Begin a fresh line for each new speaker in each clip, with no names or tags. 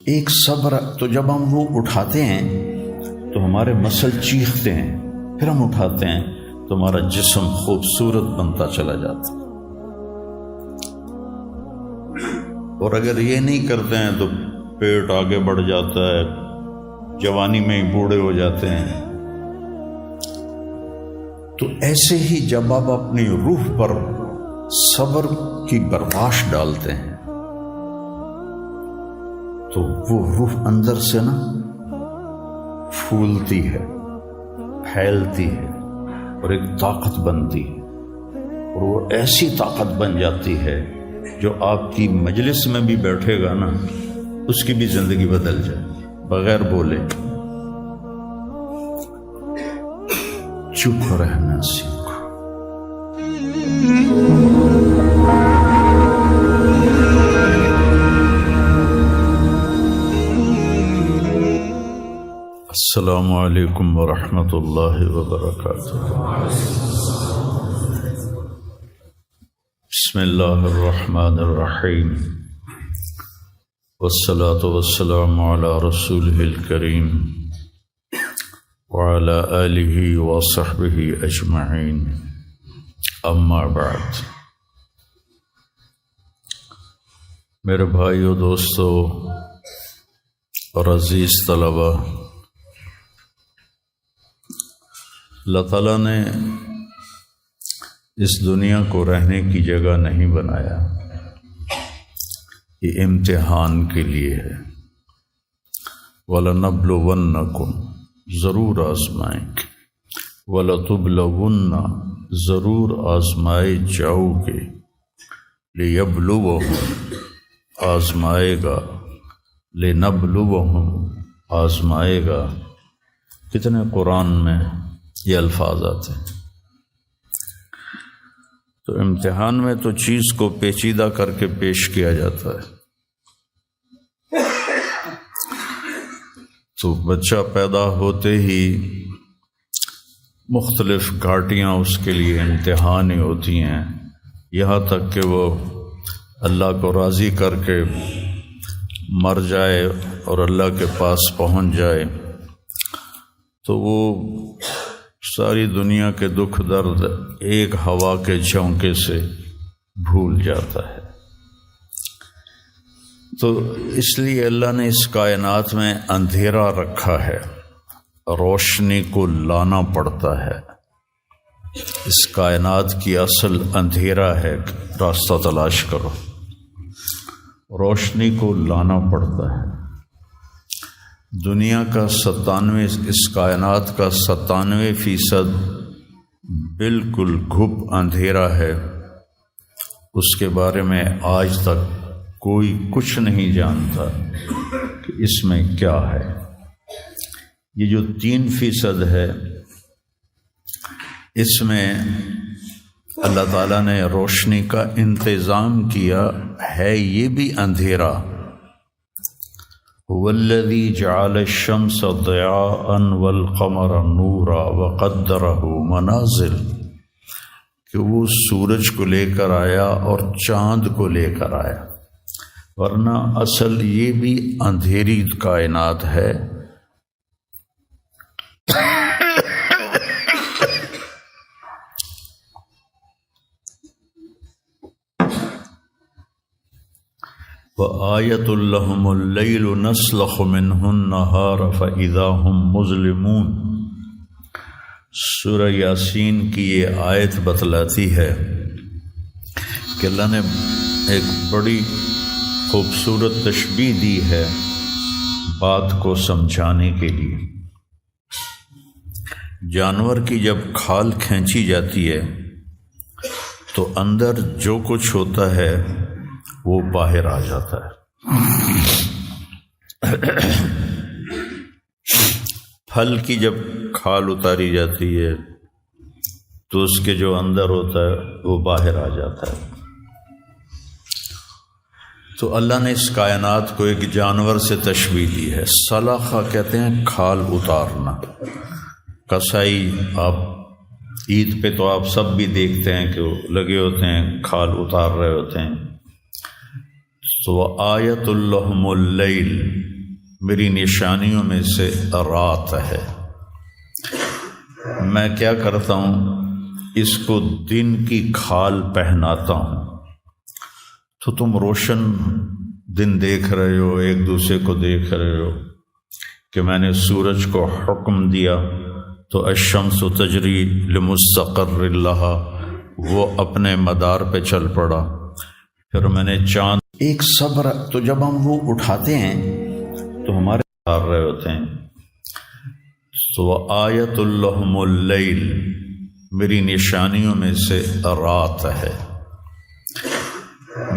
ایک صبر، تو جب ہم وہ اٹھاتے ہیں تو ہمارے مسل چیختے ہیں، پھر ہم اٹھاتے ہیں تو ہمارا جسم خوبصورت بنتا چلا جاتا ہے۔ اور اگر یہ نہیں کرتے ہیں تو پیٹ آگے بڑھ جاتا ہے، جوانی میں ہی بوڑھے ہو جاتے ہیں۔ تو ایسے ہی جب آپ اپنی روح پر صبر کی برداشت ڈالتے ہیں تو وہ روح اندر سے نا پھولتی ہے، پھیلتی ہے اور ایک طاقت بنتی ہے، اور وہ ایسی طاقت بن جاتی ہے جو آپ کی مجلس میں بھی بیٹھے گا نا، اس کی بھی زندگی بدل جائے بغیر بولے۔ چپ رہنا سیکھو۔ السلام علیکم ورحمۃ اللہ وبرکاتہ۔ بسم اللہ الرحمن الرحیم، والصلاة والسلام علی رسولہ الکریم وعلی آلہ وصحبہ اجمعین، اما بعد۔ میرے بھائیو، دوستو اور عزیز طلبہ، اللہ تعالیٰ نے اس دنیا کو رہنے کی جگہ نہیں بنایا، یہ امتحان کے لیے ہے۔ وَلَنَبْلُوَنَّكُمْ، ضرور آزمائیں گے، وَلَتُبْلَوُنَّ، ضرور آزمائے جاؤ گے، لِيَبْلُوَهُمْ، آزمائے گا، لِنَبْلُوَهُمْ، آزمائے گا۔ کتنے قرآن میں یہ الفاظ آتے ہیں۔ تو امتحان میں تو چیز کو پیچیدہ کر کے پیش کیا جاتا ہے۔ تو بچہ پیدا ہوتے ہی مختلف گھاٹیاں اس کے لیے امتحان ہی ہوتی ہیں، یہاں تک کہ وہ اللہ کو راضی کر کے مر جائے اور اللہ کے پاس پہنچ جائے تو وہ ساری دنیا کے دکھ درد ایک ہوا کے جھونکے سے بھول جاتا ہے۔ تو اس لیے اللہ نے اس کائنات میں اندھیرا رکھا ہے، روشنی کو لانا پڑتا ہے۔ اس کائنات کی اصل اندھیرا ہے، راستہ تلاش کرو، روشنی کو لانا پڑتا ہے۔ دنیا کا 97، اس کائنات کا 97% بالکل گھپ اندھیرا ہے، اس کے بارے میں آج تک کوئی کچھ نہیں جانتا کہ اس میں کیا ہے۔ یہ جو 3% ہے، اس میں اللہ تعالیٰ نے روشنی کا انتظام کیا ہے، یہ بھی اندھیرا۔ والذی جعل الشمس ضیاء والقمر نورا وقدرہ منازل، کہ وہ سورج کو لے کر آیا اور چاند کو لے کر آیا، ورنہ اصل یہ بھی اندھیری کائنات ہے۔ وَآیَةٌ لَهُمُ اللَّيْلُ نَسْلَخُ مِنْهُ النَّهَارَ فَإِذَا هُمْ مُظْلِمُونَ۔ سورہ یاسین کی یہ آیت بتلاتی ہے کہ اللہ نے ایک بڑی خوبصورت تشبیہ دی ہے بات کو سمجھانے کے لیے۔ جانور کی جب کھال کھینچی جاتی ہے تو اندر جو کچھ ہوتا ہے وہ باہر آ جاتا ہے۔ پھل کی جب کھال اتاری جاتی ہے تو اس کے جو اندر ہوتا ہے وہ باہر آ جاتا ہے۔ تو اللہ نے اس کائنات کو ایک جانور سے تشبیہ دی ہے۔ سلاخہ کہتے ہیں کھال اتارنا۔ کسائی، آپ عید پہ تو آپ سب بھی دیکھتے ہیں کہ وہ لگے ہوتے ہیں، کھال اتار رہے ہوتے ہیں۔ تو آیت لہم اللیل، میری نشانیوں میں سے رات ہے۔ میں کیا کرتا ہوں، اس کو دن کی کھال پہناتا ہوں، تو تم روشن دن دیکھ رہے ہو، ایک دوسرے کو دیکھ رہے ہو کہ میں نے سورج کو حکم دیا تو الشمس تجری لمستقر لہا، وہ اپنے مدار پہ چل پڑا۔ پھر میں نے چاند، ایک صبر، تو جب ہم وہ اٹھاتے ہیں تو ہمارے آ رہے ہوتے ہیں، تو آیت لہم اللیل، میری نشانیوں میں سے رات ہے۔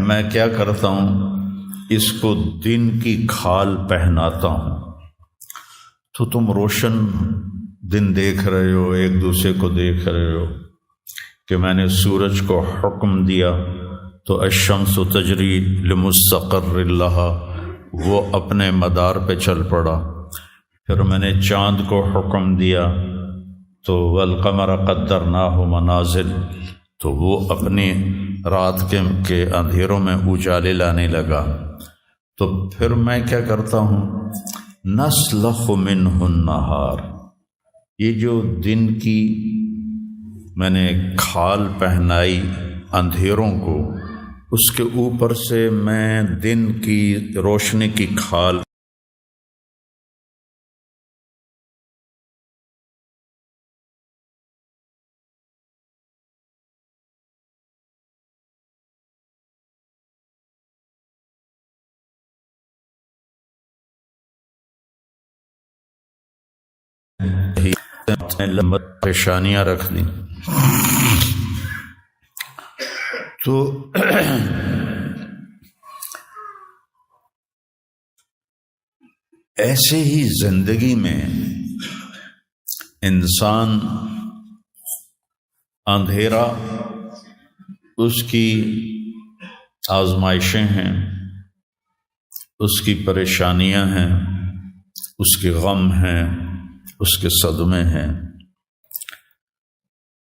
میں کیا کرتا ہوں، اس کو دن کی کھال پہناتا ہوں، تو تم روشن دن دیکھ رہے ہو، ایک دوسرے کو دیکھ رہے ہو کہ میں نے سورج کو حکم دیا تو الشمس تجری لمستقر لہا، وہ اپنے مدار پہ چل پڑا۔ پھر میں نے چاند کو حکم دیا تو والقمر قدرناہ منازل، تو وہ اپنی رات کے اندھیروں میں اجالے لانے لگا۔ تو پھر میں کیا کرتا ہوں، نسلخ منہ النہار، یہ جو دن کی میں نے کھال پہنائی اندھیروں کو، اس کے اوپر سے میں دن کی روشنی کی کھال پریشانیاں رکھ دیں۔ تو ایسے ہی زندگی میں انسان اندھیرا اس کی آزمائشیں ہیں، اس کی پریشانیاں ہیں، اس کے غم ہیں، اس کے صدمے ہیں،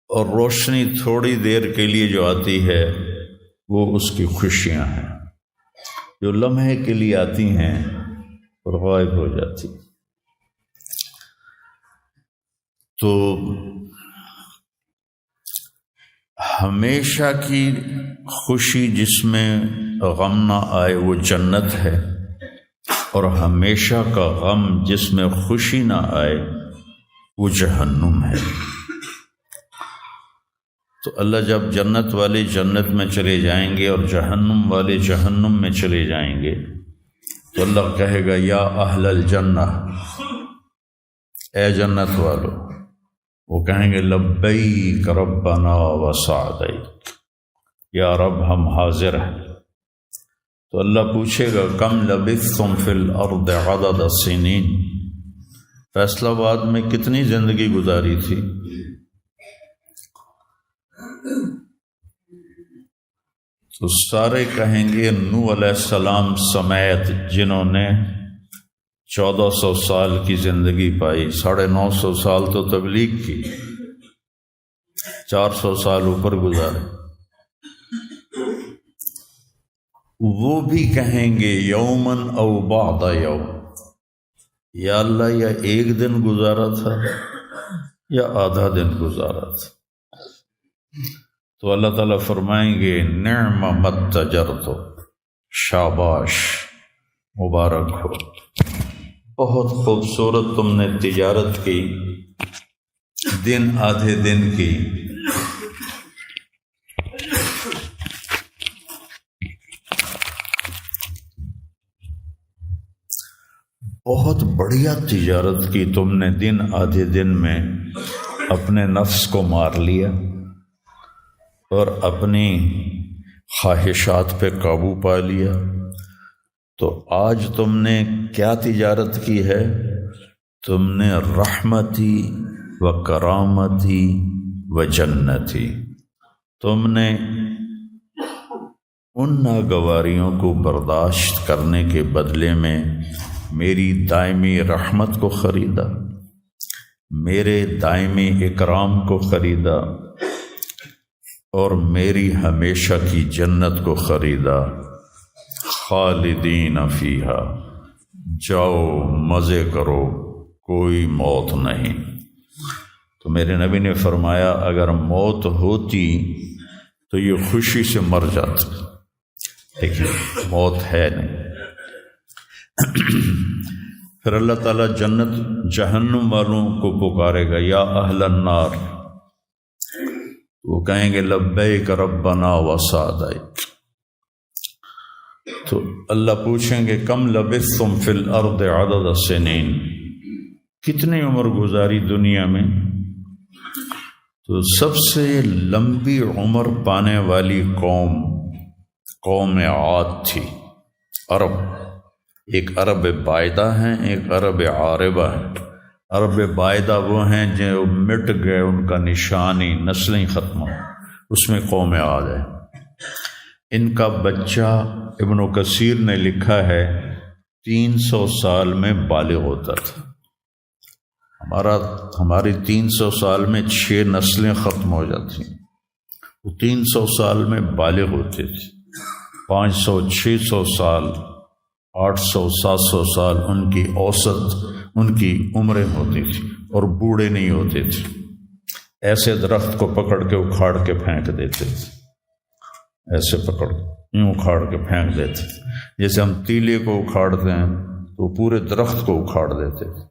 اور روشنی تھوڑی دیر کے لیے جو آتی ہے وہ اس کی خوشیاں ہیں، جو لمحے کے لیے آتی ہیں اور غائب ہو جاتی۔ تو ہمیشہ کی خوشی جس میں غم نہ آئے وہ جنت ہے، اور ہمیشہ کا غم جس میں خوشی نہ آئے وہ جہنم ہے۔ تو اللہ جب جنت والے جنت میں چلے جائیں گے اور جہنم والے جہنم میں چلے جائیں گے، تو اللہ کہے گا یا اہل الجنہ، اے جنت والو، وہ کہیں گے لبیک ربنا وسعدیک، یا رب ہم حاضر ہیں۔ تو اللہ پوچھے گا کم لبثتم فی الارض عدد السنین، فیصلہ آباد میں کتنی زندگی گزاری تھی؟ تو سارے کہیں گے نوح علیہ السلام سمیت، جنہوں نے 1400 سال کی زندگی پائی، 950 سال تو تبلیغ کی، 400 سال اوپر گزارے، وہ بھی کہیں گے یومن او بعد یوم، یا اللہ یا ایک دن گزارا تھا یا آدھا دن گزارا تھا۔ تو اللہ تعالیٰ فرمائیں گے نعم متجرتو، شاباش، مبارک ہو، بہت خوبصورت تم نے تجارت کی، دن آدھے دن کی، بہت بڑھیا تجارت کی تم نے، دن آدھے دن میں اپنے نفس کو مار لیا اور اپنی خواہشات پہ قابو پا لیا۔ تو آج تم نے کیا تجارت کی ہے؟ تم نے رحمتی و کرامتی و جنتی، تم نے ان ناگواریوں کو برداشت کرنے کے بدلے میں میری دائمی رحمت کو خریدا، میرے دائمی اکرام کو خریدا، اور میری ہمیشہ کی جنت کو خریدا۔ خالدین فیہا، جاؤ مزے کرو، کوئی موت نہیں۔ تو میرے نبی نے فرمایا اگر موت ہوتی تو یہ خوشی سے مر جاتا، لیکن موت ہے نہیں۔ پھر اللہ تعالیٰ جنت جہنم والوں کو پکارے گا، یا اہل النار، وہ کہیں گے لبیک ربنا وسعدیک۔ تو اللہ پوچھیں گے کم لبثتم فی الارض عدد السنین، کتنی عمر گزاری دنیا میں؟ تو سب سے لمبی عمر پانے والی قوم عاد تھی، عرب۔ ایک عرب بائدہ ہیں، ایک عرب عاربہ ہیں۔ عرب بائدہ وہ ہیں جو مٹ گئے، ان کا نشانی نسلیں ختم ہو، اس میں قوم عاد ہے۔ ان کا بچہ ابن کثیر نے لکھا ہے 300 سال میں بالغ ہوتا تھا۔ ہماری 300 سال میں 6 نسلیں ختم ہو جاتی ہیں، وہ 300 سال میں بالغ ہوتے تھے۔ 500 600 سال 800 700 سال ان کی اوسط ان کی عمریں ہوتی تھی، اور بوڑھے نہیں ہوتے تھے۔ ایسے درخت کو پکڑ کے اکھاڑ کے پھینک دیتے تھے، ایسے پکڑ یوں اکھاڑ کے پھینک دیتے تھے، جیسے ہم تیلے کو اکھاڑتے ہیں تو پورے درخت کو اکھاڑ دیتے تھے۔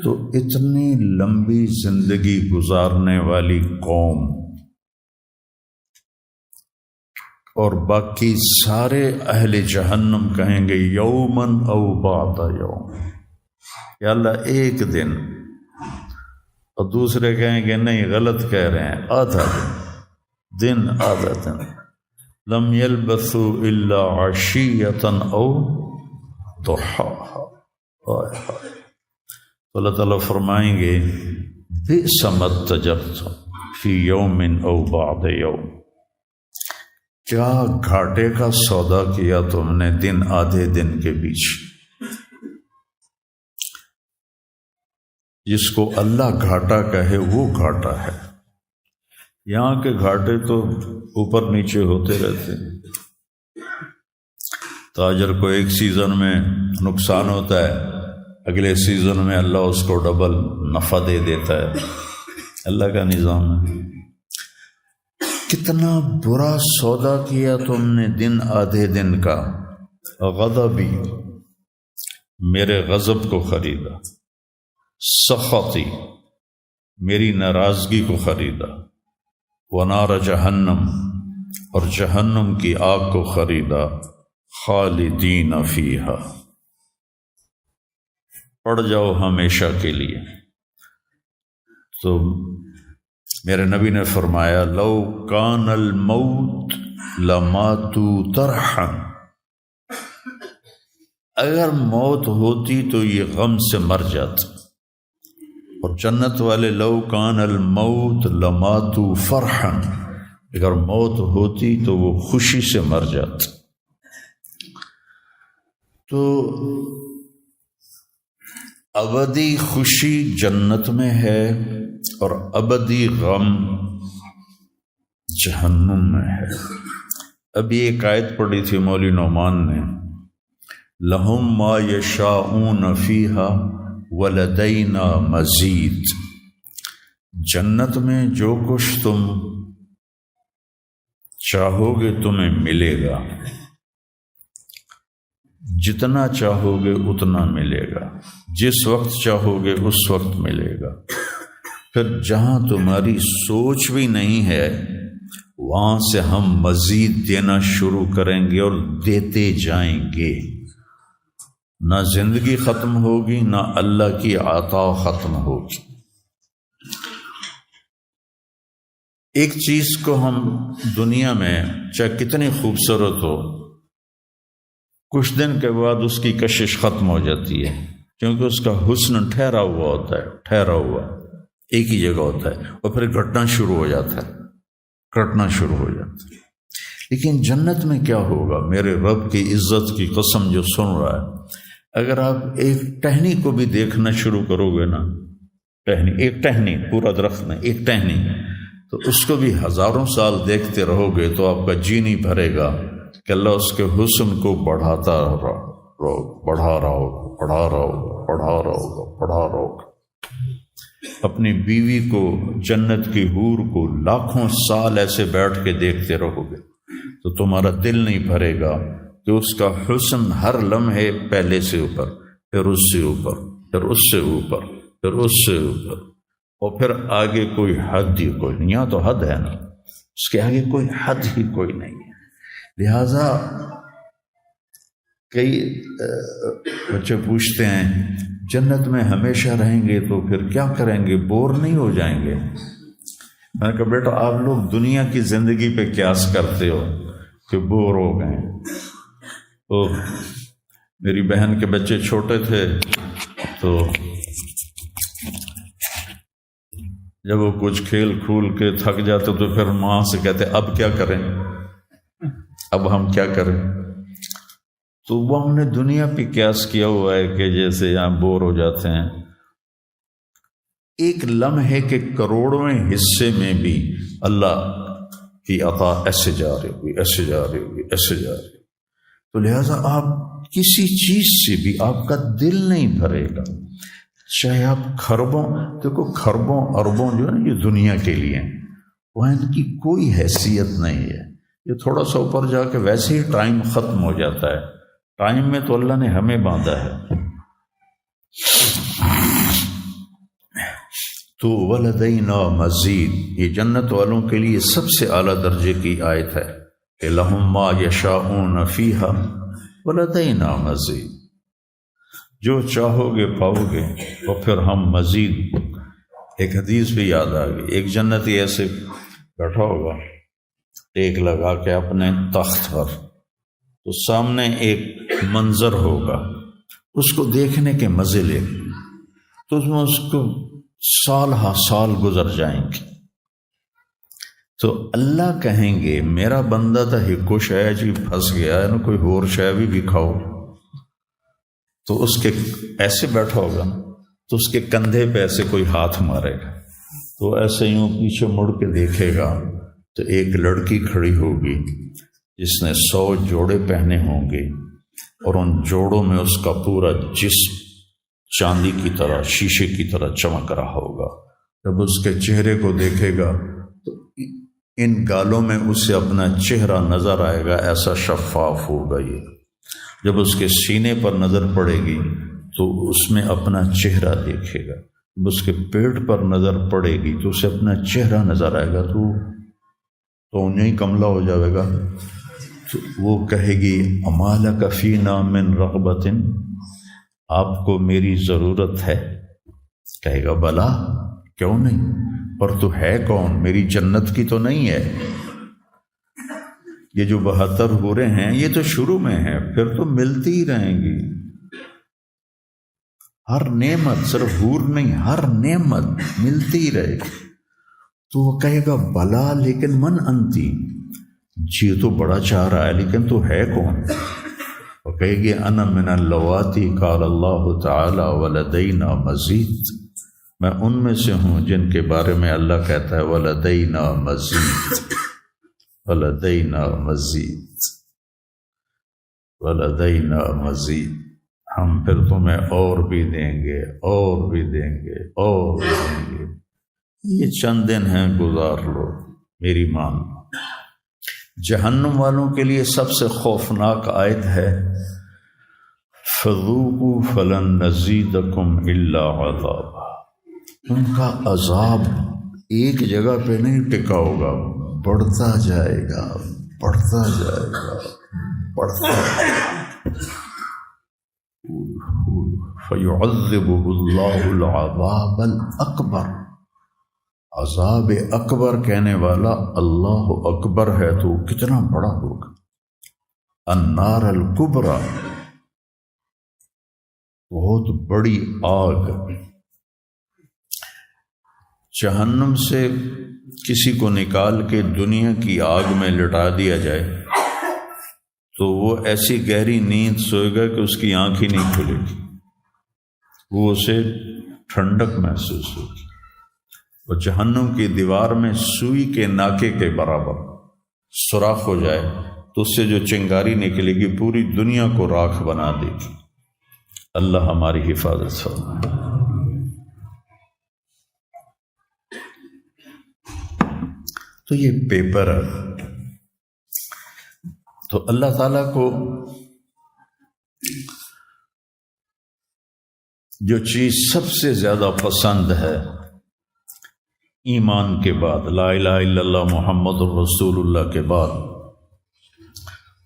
تو اتنی لمبی زندگی گزارنے والی قوم، اور باقی سارے اہل جہنم کہیں گے یومن او بعد یوم، یا اللہ ایک دن، اور دوسرے کہیں گے نہیں غلط کہہ رہے ہیں، آدھا دن آدھا دن۔ لم یلبثوا الا عشیۃ او ضحاها۔ اللہ تعالیٰ فرمائیں گے بئس ما اتجرتم فی یوم او بعد یوم، کیا گھاٹے کا سودا کیا تم نے دن آدھے دن کے بیچ۔ جس کو اللہ گھاٹا کہے وہ گھاٹا ہے، یہاں کے گھاٹے تو اوپر نیچے ہوتے رہتے ہیں۔ تاجر کو ایک سیزن میں نقصان ہوتا ہے، اگلے سیزن میں اللہ اس کو ڈبل نفع دے دیتا ہے، اللہ کا نظام ہے۔ کتنا برا سودا کیا تم نے دن آدھے دن کا۔ غضبی، میرے غضب کو خریدا، سخطی، میری ناراضگی کو خریدا، ونار جہنم، اور جہنم کی آگ کو خریدا، خالدین فیہا، پڑ جاؤ ہمیشہ کے لیے۔ تو میرے نبی نے فرمایا لو کان الموت لماتوا طرحا، اگر موت ہوتی تو یہ غم سے مر جاتا۔ اور جنت والے لو کان الموت لماتوا فرحا، اگر موت ہوتی تو وہ خوشی سے مر جاتا۔ تو ابدی خوشی جنت میں ہے اور ابدی غم جہنم میں ہے۔ ابھی ایک آیت پڑھی تھی مولوی نعمان نے، لہم ما یشاءون فیہا ولدینا مزید، جنت میں جو کچھ تم چاہو گے تمہیں ملے گا، جتنا چاہو گے اتنا ملے گا، جس وقت چاہو گے اس وقت ملے گا۔ پھر جہاں تمہاری سوچ بھی نہیں ہے وہاں سے ہم مزید دینا شروع کریں گے اور دیتے جائیں گے۔ نہ زندگی ختم ہوگی، نہ اللہ کی عطا ختم ہوگی۔ ایک چیز کو ہم دنیا میں چاہے کتنی خوبصورت ہو، کچھ دن کے بعد اس کی کشش ختم ہو جاتی ہے، کیونکہ اس کا حسن ٹھہرا ہوا ہوتا ہے، ٹھہرا ہوا ایک ہی جگہ ہوتا ہے، اور پھر گھٹنا شروع ہو جاتا ہے، کٹنا شروع ہو جاتا ہے۔ لیکن جنت میں کیا ہوگا؟ میرے رب کی عزت کی قسم جو سن رہا ہے، اگر آپ ایک ٹہنی کو بھی دیکھنا شروع کرو گے نا، ایک ٹہنی، پورا درخت نہیں، ایک ٹہنی، تو اس کو بھی ہزاروں سال دیکھتے رہو گے تو آپ کا جی نہیں بھرے گا کہ اللہ اس کے حسن کو بڑھاتا پڑھا رہا ہوگا، پڑھا رہا ہوگا، پڑھا رہا ہوگا، پڑھا رہا ہوگا۔ اپنی بیوی کو، جنت کی حور کو لاکھوں سال ایسے بیٹھ کے دیکھتے رہو گے تو تمہارا دل نہیں بھرے گا کہ اس کا حسن ہر لمحے پہلے سے اوپر، پھر اس سے اوپر، پھر اس سے اوپر، پھر اس سے اوپر، اور پھر آگے کوئی حد ہی کوئی نہیں۔ یہاں تو حد ہے نا، اس کے آگے کوئی حد ہی کوئی نہیں ہے۔ لہذا کئی بچے پوچھتے ہیں جنت میں ہمیشہ رہیں گے تو پھر کیا کریں گے، بور نہیں ہو جائیں گے؟ میں نے کہا بیٹا آپ لوگ دنیا کی زندگی پہ قیاس کرتے ہو کہ بور ہو گئے۔ تو میری بہن کے بچے چھوٹے تھے تو جب وہ کچھ کھیل کھول کے تھک جاتے تو پھر ماں سے کہتے اب کیا کریں، اب ہم کیا کریں؟ تو وہ ہم نے دنیا پہ قیاس کیا ہوا ہے کہ جیسے یہاں بور ہو جاتے ہیں، ایک لمحے کے کروڑویں حصے میں بھی اللہ کی عطا ایسے جا رہی ہوگی، ایسے جا رہی ہوگی، ایسے جا رہی ہوگی۔ تو لہٰذا آپ کسی چیز سے بھی آپ کا دل نہیں بھرے گا، چاہے آپ خربوں، دیکھو خربوں اربوں جو ہے نا یہ دنیا کے لیے ہیں، وہ ان کی کوئی حیثیت نہیں ہے۔ یہ تھوڑا سا اوپر جا کے ویسے ہی ٹائم ختم ہو جاتا ہے، ٹائم میں تو اللہ نے ہمیں باندھا ہے۔ تو ولدینا مزید، یہ جنت والوں کے لیے سب سے اعلیٰ درجے کی آیت ہے کہ لہم ما یشاءون فیہا ولدینا مزید، جو چاہو گے پاؤ گے، اور پھر ہم مزید۔ ایک حدیث بھی یاد آ گئی، ایک جنتی ایسے بیٹھا ہوگا ٹیک لگا کے اپنے تخت پر، تو سامنے ایک منظر ہوگا، اس کو دیکھنے کے مزے لے، تو اس میں اس کو سال ہا سال گزر جائیں گے۔ تو اللہ کہیں گے میرا بندہ تھا ہکو شے جی پھنس گیا ہے نا، کوئی اور شے بھی کھاؤ۔ تو اس کے ایسے بیٹھا ہوگا تو اس کے کندھے پہ ایسے کوئی ہاتھ مارے گا، تو ایسے یوں پیچھے مڑ کے دیکھے گا تو ایک لڑکی کھڑی ہوگی جس نے 100 جوڑے پہنے ہوں گے، اور ان جوڑوں میں اس کا پورا جسم چاندی کی طرح، شیشے کی طرح چمک رہا ہوگا۔ جب اس کے چہرے کو دیکھے گا تو ان گالوں میں اسے اپنا چہرہ نظر آئے گا، ایسا شفاف ہوگا یہ۔ جب اس کے سینے پر نظر پڑے گی تو اس میں اپنا چہرہ دیکھے گا، جب اس کے پیٹ پر نظر پڑے گی تو اسے اپنا چہرہ نظر آئے گا، تو انہیں ہی کملا ہو جائے گا۔ تو وہ کہے گی اما لک فینا من رغبۃ، آپ کو میری ضرورت ہے؟ کہے گا بلا، کیوں نہیں، اور تو ہے کون، میری جنت کی تو نہیں ہے۔ یہ جو 72 حوریں ہیں یہ تو شروع میں ہیں، پھر تو ملتی ہی رہیں گی۔ ہر نعمت، صرف حور نہیں، ہر نعمت ملتی ہی رہے گی۔ تو وہ کہے گا بلا لیکن من انتی، جی تو بڑا چاہ رہا ہے لیکن تو ہے کون؟ وہ کہے گی انا من اللواتی قال اللہ تعالی ولدینا مزید، میں ان میں سے ہوں جن کے بارے میں اللہ کہتا ہے ولدینا مزید، ولدینا مزید، ولدینا مزید، ہم پھر تمہیں اور بھی دیں گے، اور بھی دیں گے، اور بھی دیں گے۔ یہ چند دن ہیں، گزار لو، میری مان۔ جہنم والوں کے لیے سب سے خوفناک آیت ہے فَذُوقُوا فَلَن نَّزِيدَكُمْ إِلَّا عَذَابًا، ان کا عذاب ایک جگہ پہ نہیں ٹکا ہوگا، بڑھتا جائے گا، بڑھتا جائے گا، بڑھتا جائے گا۔ فَيُعَذِّبُهُ اللَّهُ الْعَذَابَ الْأَكْبَرَ، عذاب اکبر کہنے والا اللہ اکبر ہے تو کتنا بڑا ہوگا۔ النار الکبریٰ، بہت بڑی آگ۔ جہنم سے کسی کو نکال کے دنیا کی آگ میں لٹا دیا جائے تو وہ ایسی گہری نیند سوئے گا کہ اس کی آنکھ ہی نہیں کھلے گی، وہ اسے ٹھنڈک محسوس ہوگی۔ اور جہنم کی دیوار میں سوئی کے ناکے کے برابر سوراخ ہو جائے تو اس سے جو چنگاری نکلے گی پوری دنیا کو راکھ بنا دے گی۔ اللہ ہماری حفاظت فرمائے۔ تو یہ پیپر ہے، تو اللہ تعالیٰ کو جو چیز سب سے زیادہ پسند ہے ایمان کے بعد، لا الہ الا اللہ محمد الرسول اللہ کے بعد،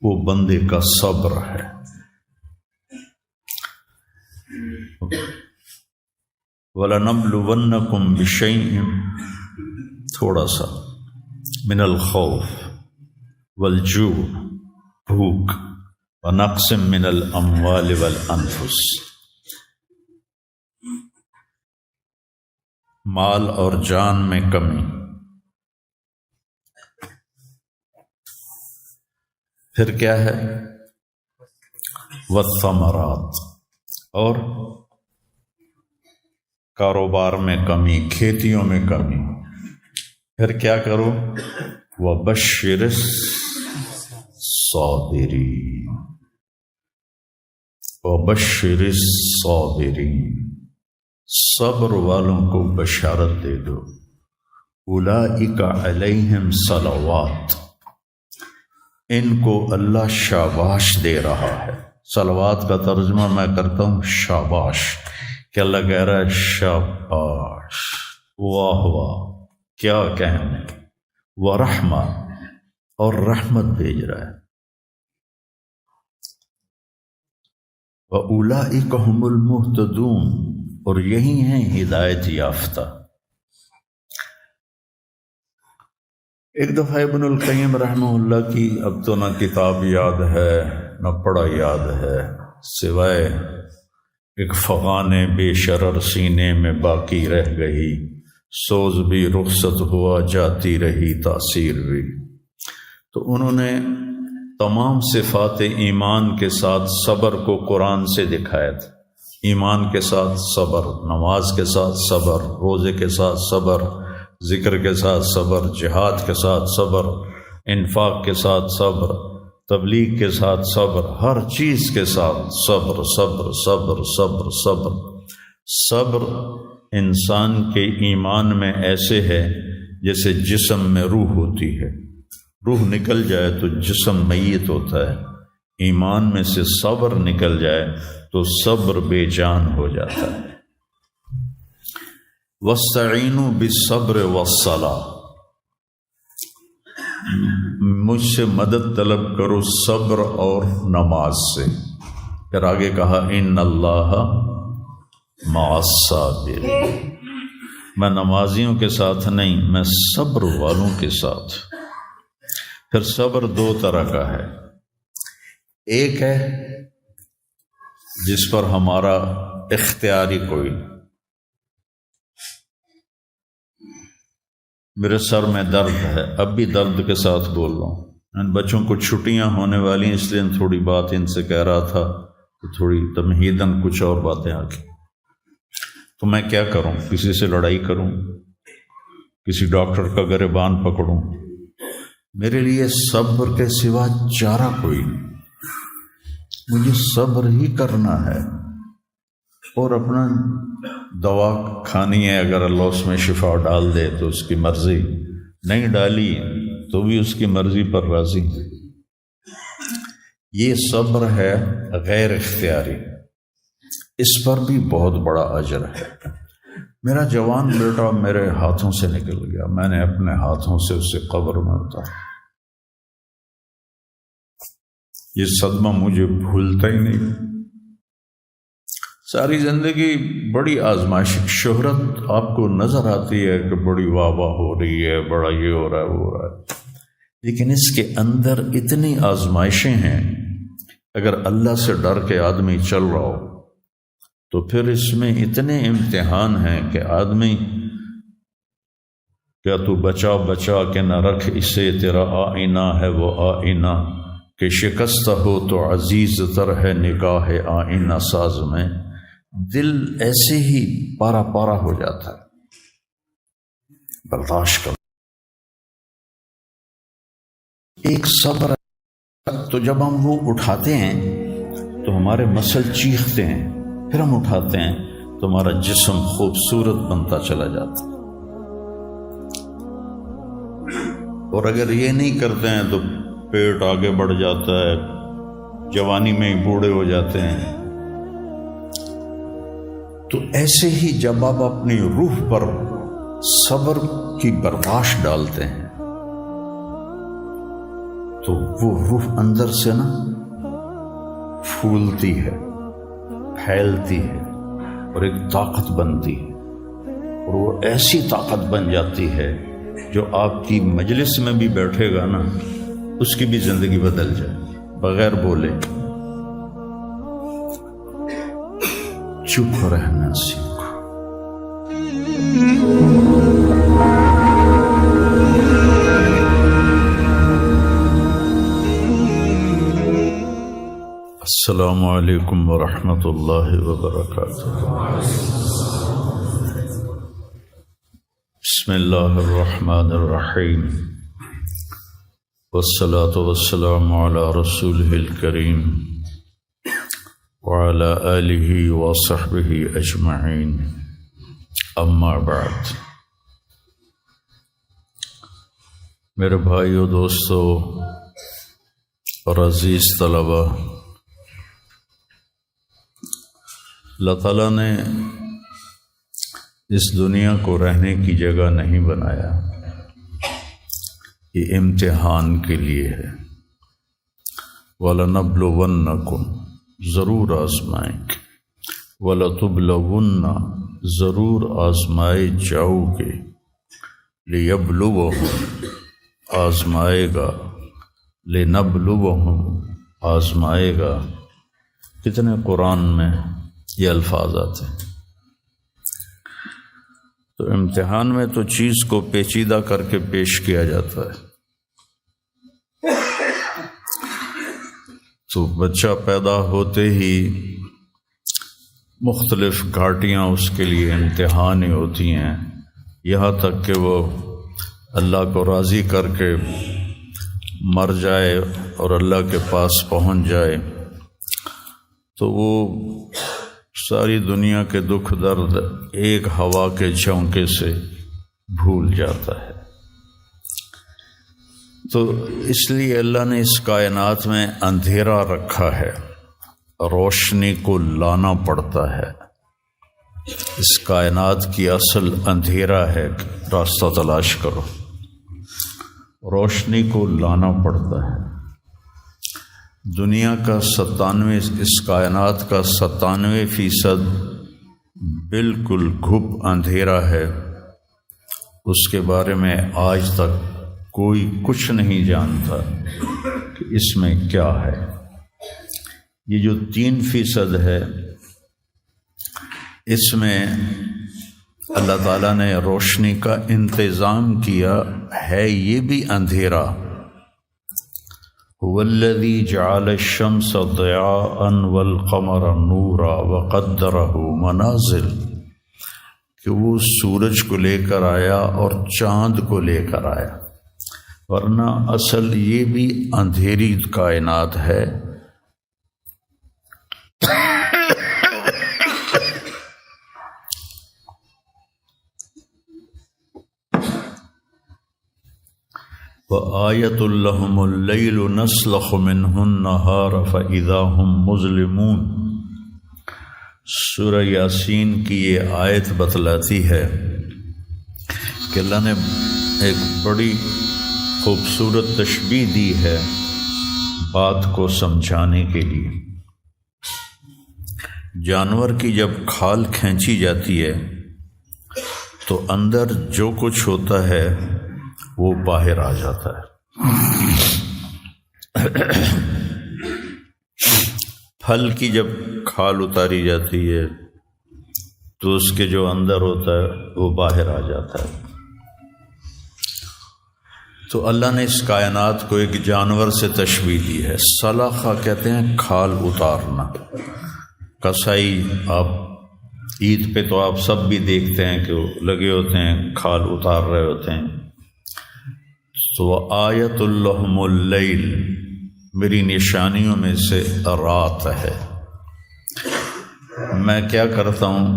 وہ بندے کا صبر ہے۔ وَلَنَبْلُوَنَّكُمْ بِشَيْءٍ، تھوڑا سا، من الخوف والجوع، بھوک، ونقص من الاموال والانفس، مال اور جان میں کمی، پھر کیا ہے، والثمرات، اور کاروبار میں کمی، کھیتیوں میں کمی، پھر کیا کرو، وَبَشِّرِ الصَّابِرِينَ، وَبَشِّرِ الصَّابِرِينَ، صبر والوں کو بشارت دے دو، اولئک علیہم صلوات، ان کو اللہ شاباش دے رہا ہے۔ صلوات کا ترجمہ میں کرتا ہوں شاباش، کہ اللہ کہہ رہا ہے شاباش، واہ واہ، کیا کہنے، ورحمہ، اور رحمت بھیج رہا ہے، وَأُولَئِكَ هُمُ الْمُهْتَدُونَ، اور یہی ہیں ہدایت یافتہ۔ ایک دفعہ ابن القیم رحمہ اللہ کی اب تو نہ کتاب یاد ہے نہ پڑھا یاد ہے، سوائے ایک فغان بے شرر سینے میں باقی رہ گئی، سوز بھی رخصت ہوا جاتی رہی تاثیر بھی۔ تو انہوں نے تمام صفات ایمان کے ساتھ صبر کو قرآن سے دکھایا تھا۔ ایمان کے ساتھ صبر، نماز کے ساتھ صبر، روزے کے ساتھ صبر، ذکر کے ساتھ صبر، جہاد کے ساتھ صبر، انفاق کے ساتھ صبر، تبلیغ کے ساتھ صبر، ہر چیز کے ساتھ صبر صبر صبر صبر صبر۔ صبر انسان کے ایمان میں ایسے ہے جیسے جسم میں روح ہوتی ہے، روح نکل جائے تو جسم میت ہوتا ہے، ایمان میں سے صبر نکل جائے تو صبر بے جان ہو جاتا ہے۔ وَاسْتَعِینُوا بِالصَّبْرِ وَالصَّلَاةِ، مجھ سے مدد طلب کرو صبر اور نماز سے۔ پھر آگے کہا اِنَّ اللَّهَ مَعَ الصَّابِرِينَ، میں نمازیوں کے ساتھ نہیں، میں صبر والوں کے ساتھ۔ پھر صبر دو طرح کا ہے، ایک ہے جس پر ہمارا اختیاری کوئی، میرے سر میں درد ہے، اب بھی درد کے ساتھ بول رہا ہوں، ان بچوں کو چھٹیاں ہونے والی ہیں، اس لیے تھوڑی بات ان سے کہہ رہا تھا تو تھوڑی تمہیداً کچھ اور باتیں آ گئی۔ تو میں کیا کروں، کسی سے لڑائی کروں، کسی ڈاکٹر کا گریبان پکڑوں؟ میرے لیے صبر کے سوا چارہ کوئی نہیں، مجھے صبر ہی کرنا ہے، اور اپنا دوا کھانی ہے، اگر اللہ اس میں شفا ڈال دے تو اس کی مرضی، نہیں ڈالی تو بھی اس کی مرضی پر راضی۔ یہ صبر ہے غیر اختیاری، اس پر بھی بہت بڑا اجر ہے۔ میرا جوان بیٹا میرے ہاتھوں سے نکل گیا، میں نے اپنے ہاتھوں سے اسے قبر میں اتارا، یہ صدمہ مجھے بھولتا ہی نہیں۔ ساری زندگی بڑی آزمائش، شہرت آپ کو نظر آتی ہے کہ بڑی واہ واہ ہو رہی ہے، بڑا یہ ہو رہا ہے وہ ہو رہا ہے، لیکن اس کے اندر اتنی آزمائشیں ہیں، اگر اللہ سے ڈر کے آدمی چل رہا ہو تو پھر اس میں اتنے امتحان ہیں کہ آدمی، کیا تو بچا بچا کے نہ رکھ اسے، تیرا آئینہ ہے وہ آئینہ، کہ شکستہ ہو تو عزیز تر ہے نگاہ آئینہ ساز میں۔ دل ایسے ہی پارا پارا ہو جاتا ہے، برداشت کر۔ ایک صبر تو جب ہم وہ اٹھاتے ہیں تو ہمارے مسل چیختے ہیں، پھر ہم اٹھاتے ہیں تو ہمارا جسم خوبصورت بنتا چلا جاتا ہے۔ اور اگر یہ نہیں کرتے ہیں تو پیٹ آگے بڑھ جاتا ہے، جوانی میں ہی بوڑھے ہو جاتے ہیں۔ تو ایسے ہی جب آپ اپنی روح پر صبر کی برداشت ڈالتے ہیں تو وہ روح اندر سے نا پھولتی ہے، پھیلتی ہے اور ایک طاقت بنتی ہے، اور وہ ایسی طاقت بن جاتی ہے جو آپ کی مجلس میں بھی بیٹھے گا نا، اس کی بھی زندگی بدل جائے بغیر بولے۔ چپ رہنا سیکھو۔ السلام علیکم ورحمۃ اللہ وبرکاتہ۔ بسم اللہ الرحمن الرحیم، والصلاة والسلام علی رسولہ الکریم وعلی آلہ وصحبہ اجمعین، اما بعد۔ میرے بھائیو، دوستو اور عزیز طلبہ، اللہ تعالیٰ نے اس دنیا کو رہنے کی جگہ نہیں بنایا، یہ امتحان کے لیے ہے۔ وَلَنَبْلُوَنَّكُمْ، ضرور آزمائیں گے، وَلَتُبْلَوُنَّ، ضرور آزمائے جاؤ گے، لِيَبْلُوَهُمْ، آزمائے گا، لِنَبْلُوَهُمْ، آزمائے گا۔ کتنے قرآن میں یہ الفاظ آتے ہیں۔ تو امتحان میں تو چیز کو پیچیدہ کر کے پیش کیا جاتا ہے۔ تو بچہ پیدا ہوتے ہی مختلف گھاٹیاں اس کے لیے امتحان ہی ہوتی ہیں، یہاں تک کہ وہ اللہ کو راضی کر کے مر جائے اور اللہ کے پاس پہنچ جائے تو وہ ساری دنیا کے دکھ درد ایک ہوا کے جھونکے سے بھول جاتا ہے۔ تو اس لیے اللہ نے اس کائنات میں اندھیرا رکھا ہے، روشنی کو لانا پڑتا ہے۔ اس کائنات کی اصل اندھیرا ہے، راستہ تلاش کرو، روشنی کو لانا پڑتا ہے۔ دنیا کا 97، اس کائنات کا 97% بالکل گھپ اندھیرا ہے، اس کے بارے میں آج تک کوئی کچھ نہیں جانتا کہ اس میں کیا ہے۔ یہ جو 3% ہے، اس میں اللہ تعالیٰ نے روشنی کا انتظام کیا ہے، یہ بھی اندھیرا۔ هو الذی جعل الشمس ضیاء والقمر نورا وقدرہ منازل، کہ وہ سورج کو لے کر آیا اور چاند کو لے کر آیا، ورنہ اصل یہ بھی اندھیری کائنات ہے۔ وَآیَةٌ لَهُمُ اللَّيْلُ نَسْلَخُ مِنْهُ النَّهَارَ فَإِذَا هُمْ مُظْلِمُونَ۔ سورہ یاسین کی یہ آیت بتلاتی ہے کہ اللہ نے ایک بڑی خوبصورت تشبیہ دی ہے بات کو سمجھانے کے لیے۔ جانور کی جب کھال کھینچی جاتی ہے تو اندر جو کچھ ہوتا ہے وہ باہر آ جاتا ہے۔ پھل کی جب کھال اتاری جاتی ہے تو اس کے جو اندر ہوتا ہے وہ باہر آ جاتا ہے۔ تو اللہ نے اس کائنات کو ایک جانور سے تشبیہ دی ہے۔ سلخہ کہتے ہیں کھال اتارنا۔ کسائی آپ عید پہ تو آپ سب بھی دیکھتے ہیں کہ وہ لگے ہوتے ہیں، کھال اتار رہے ہوتے ہیں۔ تو آیت لہم اللیل، میری نشانیوں میں سے رات ہے۔ میں کیا کرتا ہوں،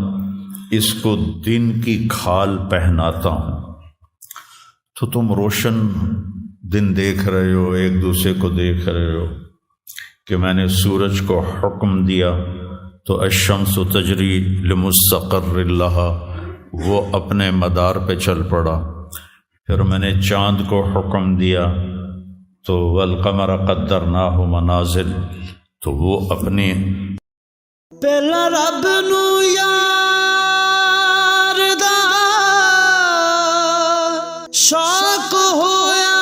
اس کو دن کی کھال پہناتا ہوں، تو تم روشن دن دیکھ رہے ہو، ایک دوسرے کو دیکھ رہے ہو کہ میں نے سورج کو حکم دیا تو الشمس تجری لمستقر لہا، وہ اپنے مدار پہ چل پڑا۔ پھر میں نے چاند کو حکم دیا تو والقمر قدرناہ منازل، تو وہ اپنی
پہلا رب نو یار دا شوق ہویا،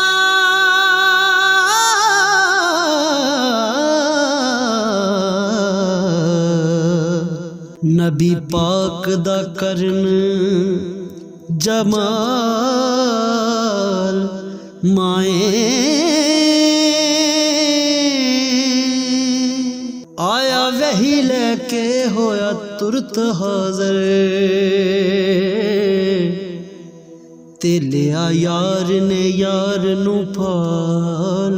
نبی پاک دا کرن جمال آیا وہی لے کے ہویا ترت حاضر، تے لیا یار نے یار نو پال